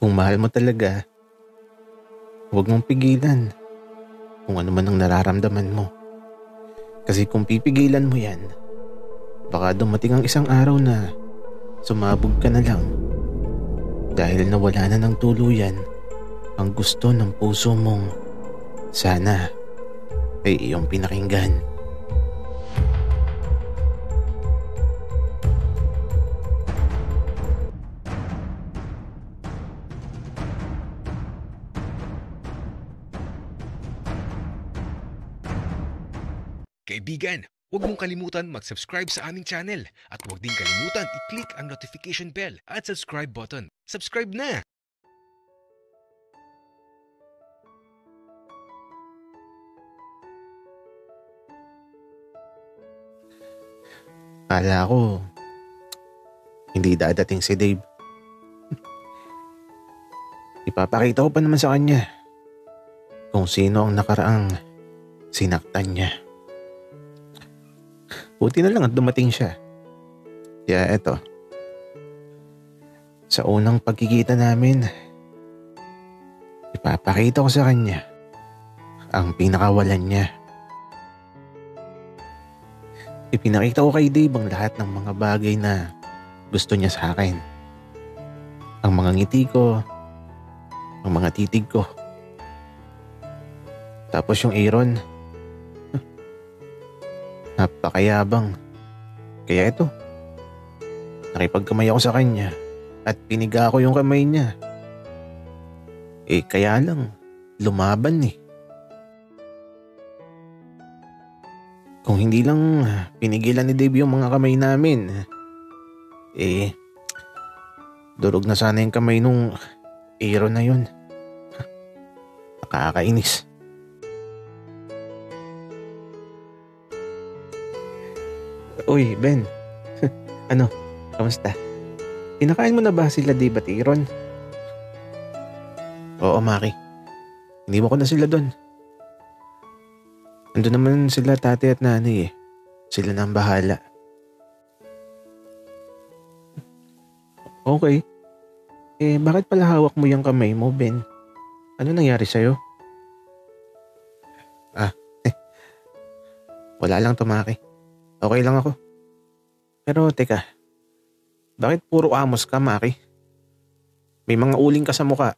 Kung mahal mo talaga, huwag mong pigilan kung ano man ang nararamdaman mo. Kasi kung pipigilan mo yan, baka dumating ang isang araw na sumabog ka na lang dahil nawala na ng tuluyan ang gusto ng puso mong sana ay iyong pinakinggan. Kaibigan, huwag mong kalimutan mag-subscribe sa aming channel at huwag din kalimutan i-click ang notification bell at subscribe button. Subscribe na! Kala ko, hindi dadating si Dave. Ipapakita ko pa naman sa kanya kung sino ang nakaraang sinaktan niya. Buti na lang at dumating siya. Kaya eto, sa unang pagkikita namin, ipapakita ko sa kanya ang pinakawalan niya. Ipinakita ko kay Dave ang lahat ng mga bagay na gusto niya sa akin. Ang mga ngiti ko, ang mga titig ko. Tapos yung Aaron, napakayabang. Kaya ito, nakipagkamay ako sa kanya at piniga ko yung kamay niya. Kaya lang, lumaban eh. Kung hindi lang pinigilan ni Dave yung mga kamay namin, durog na sana yung kamay nung Aaron na yun. Nakakainis. Uy, Ben. Ano? Kamusta? Pinakain mo na ba sila Dave at Aaron? Oo, Maki. Hindi mo ko na sila doon. Ando naman sila tatay at nanay eh. Sila na ang bahala. Okay. Bakit pala hawak mo yung kamay mo, Ben? Ano nangyari sa'yo? Wala lang to, Maki. Okay lang ako. Pero teka, bakit puro amos ka, Maki? May mga uling ka sa muka.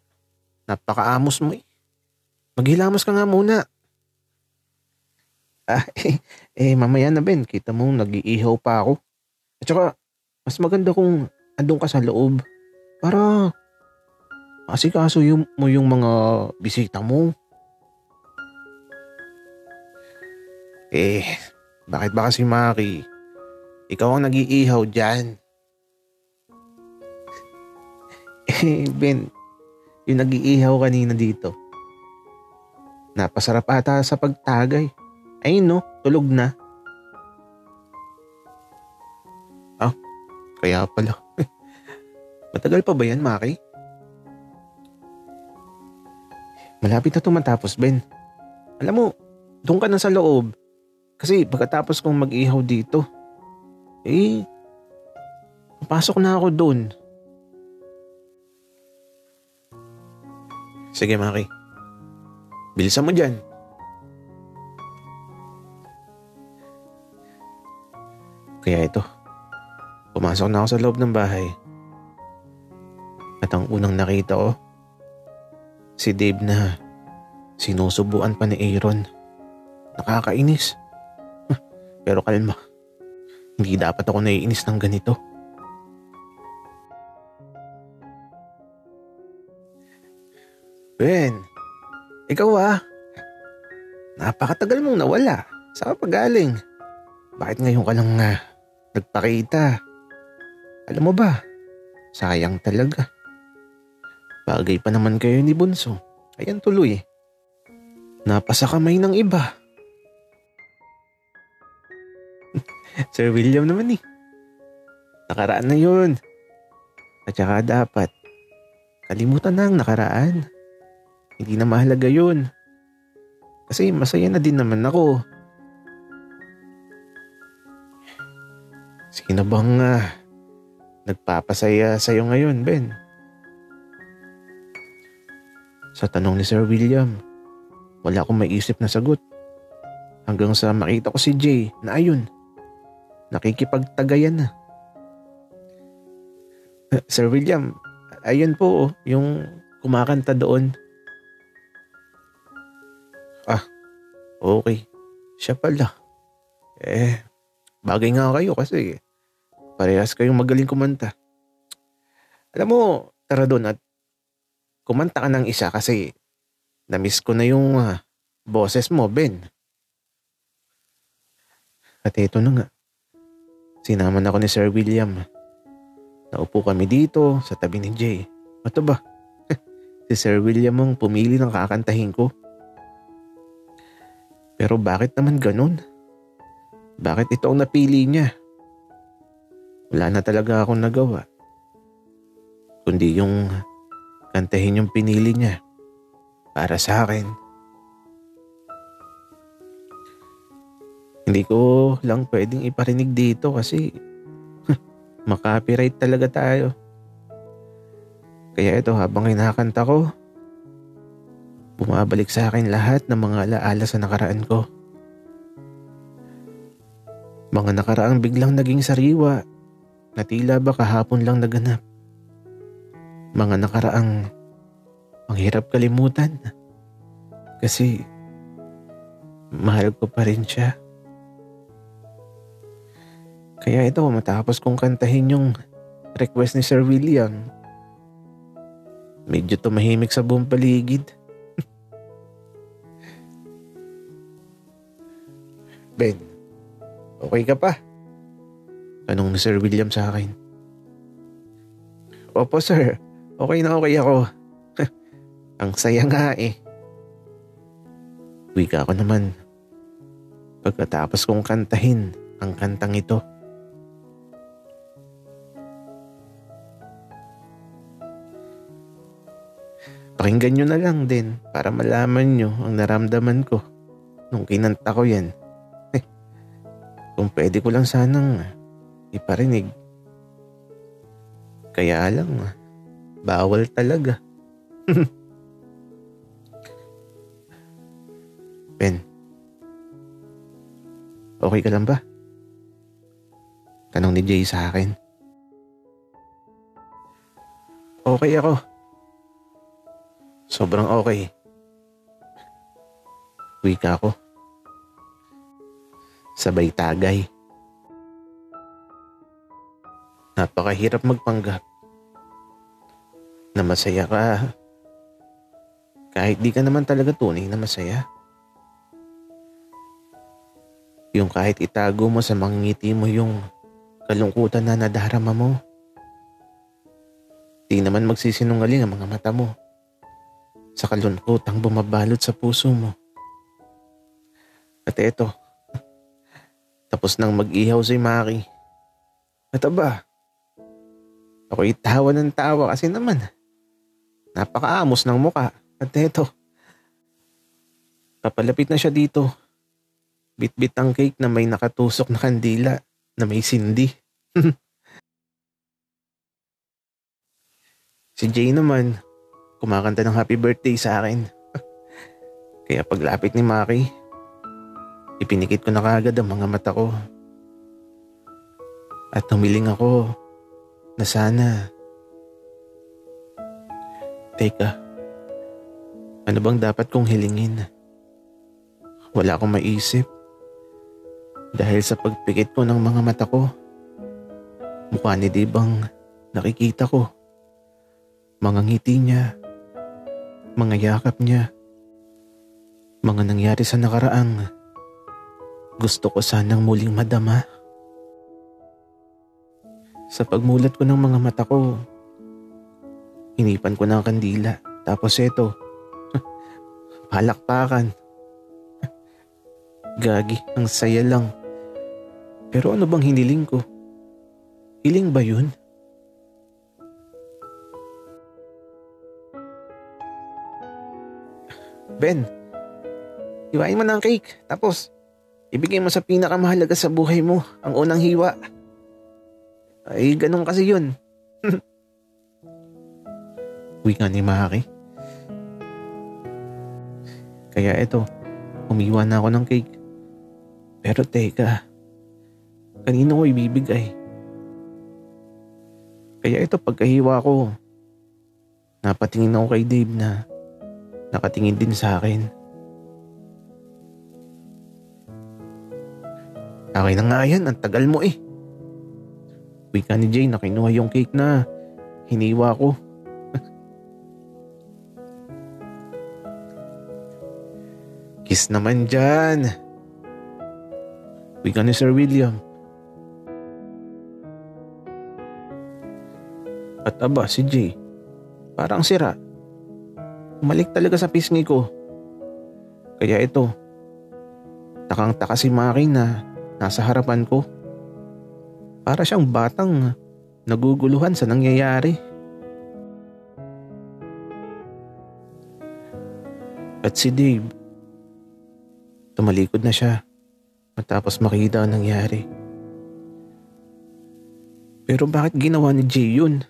Napaka-amos mo eh. Maghilamos ka nga muna. Mamaya na, Ben. Kita mo, nag-iihaw pa ako. At saka, mas maganda kung andun ka sa loob. Para asikaso mo yung mga bisita mo. Bakit ba kasi, Maki? Ikaw ang nag-iihaw dyan. Ben, yung nag-iihaw kanina dito. Napasarap ata sa pagtagay. Ayun no, tulog na. Kaya pala. Matagal pa ba yan, Maki? Malapit na tumatapos, Ben. Alam mo, doon ka na sa loob. Kasi pagkatapos kong mag-ihaw dito, papasok na ako doon. Sige, Maki. Bilisan mo dyan. Kaya ito, pumasok na ako sa loob ng bahay. At ang unang nakita ko, si Dave na sinusubuan pa ni Aaron. Nakakainis. Pero kalma, hindi dapat ako naiinis ng ganito. Ben, ikaw napakatagal mong nawala. Saan ka pa galing? Bakit ngayon ka lang nagpakita? Alam mo ba, sayang talaga. Bagay pa naman kayo ni Bunso. Ayan tuloy. Napasa kamay ng iba. Sir William naman eh. Nakaraan na yun. At saka dapat kalimutan na ang nakaraan. Hindi na mahalaga yun. Kasi masaya na din naman ako. Sino bang nagpapasaya sa'yo ngayon, Ben? Sa tanong ni Sir William, wala akong maisip na sagot. Hanggang sa makita ko si Jay na ayun, nakikipagtagayan na. Sir William, ayun po yung kumakanta doon. Okay. Siya pala. Bagay nga kayo kasi parehas kayong magaling kumanta. Alam mo, tara doon at kumanta ka ng isa kasi na-miss ko na yung boses mo, Ben. At ito na nga. Sinaman ako ni Sir William. Naupo kami dito sa tabi ni Jay. Ito ba? Si Sir William ang pumili ng kakantahin ko. Pero bakit naman ganun? Bakit ito ang napili niya? Wala na talaga akong nagawa. Kundi yung kantahin yung pinili niya para sa akin. Hindi ko lang pwedeng iparinig dito kasi makapiright talaga tayo. Kaya ito, habang kinakanta ko, bumabalik sa akin lahat ng mga alaala sa nakaraan ko. Mga nakaraang biglang naging sariwa na tila ba kahapon lang naganap. Mga nakaraang ang hirap kalimutan kasi mahal ko pa rin siya. Kaya ito, matapos kong kantahin yung request ni Sir William, medyo tumahimik sa buong paligid. Ben, okay ka pa? Tanong ni Sir William sa akin. Opo sir, okay na okay ako. Ang saya nga eh. Wika ko naman pagkatapos kong kantahin ang kantang ito. Pakinggan nyo na lang din para malaman nyo ang naramdaman ko nung kinanta ko yan. Kung pwede ko lang sanang iparinig. Kaya lang, bawal talaga. Ben, okay ka lang ba? Tanong ni Jay sa akin. Okay ako. Sobrang okay. Wika ako. Sabay tagay. Napakahirap magpanggap na masaya ka kahit di ka naman talaga tunay na masaya. Yung kahit itago mo sa mga ngiti mo yung kalungkutan na nadarama mo. Di naman magsisinungaling ang mga mata mo sa kalungkutang bumabalot sa puso mo. At eto, tapos nang mag-ihaw si Maki. At aba, ako'y tawa ng tawa kasi naman napakaamos ng muka. At eto, papalapit na siya dito. Bit-bit ang cake na may nakatusok na kandila na may sindi. Si Jay naman, kumakanta ng happy birthday sa akin. Kaya paglapit ni Maki, ipinikit ko na kaagad ang mga mata ko. At humiling ako na sana. Teka, ano bang dapat kong hilingin? Wala akong maisip. Dahil sa pagpikit ko ng mga mata ko, mukha ni Dibang nakikita ko. Mga ngiti niya, mga yakap niya, mga nangyari sa nakaraang gusto ko sanang muling madama. Sa pagmulat ko ng mga mata ko, hinipan ko ng kandila. Tapos eto, palakpakan. Gagi, ang saya lang. Pero ano bang hiniling ko? Hiling ba yun? Ben, hiwain mo na ang cake. Tapos, ibigay mo sa pinakamahalaga sa buhay mo, ang unang hiwa. Ay, ganun kasi yun. Wika ni Maki. Kaya eto, umiwan na ako ng cake. Pero teka, kanino ko ibibigay? Kaya ito pagkahiwa ko, napatingin ako kay Dave na nakatingin din sa akin. Akin na nga yan, ang tagal mo eh. Wika ni Jay na kinuha yung cake na hiniwa ko. Kiss naman dyan. Wika ni Sir William. At aba si Jay, parang sira. Umalik talaga sa pisngi ko. Kaya ito, takang-taka si Maki na nasa harapan ko. Para siyang batang naguguluhan sa nangyayari. At si Dave, tumalikod na siya matapos makita ang nangyari. Pero bakit ginawa ni Jay yun?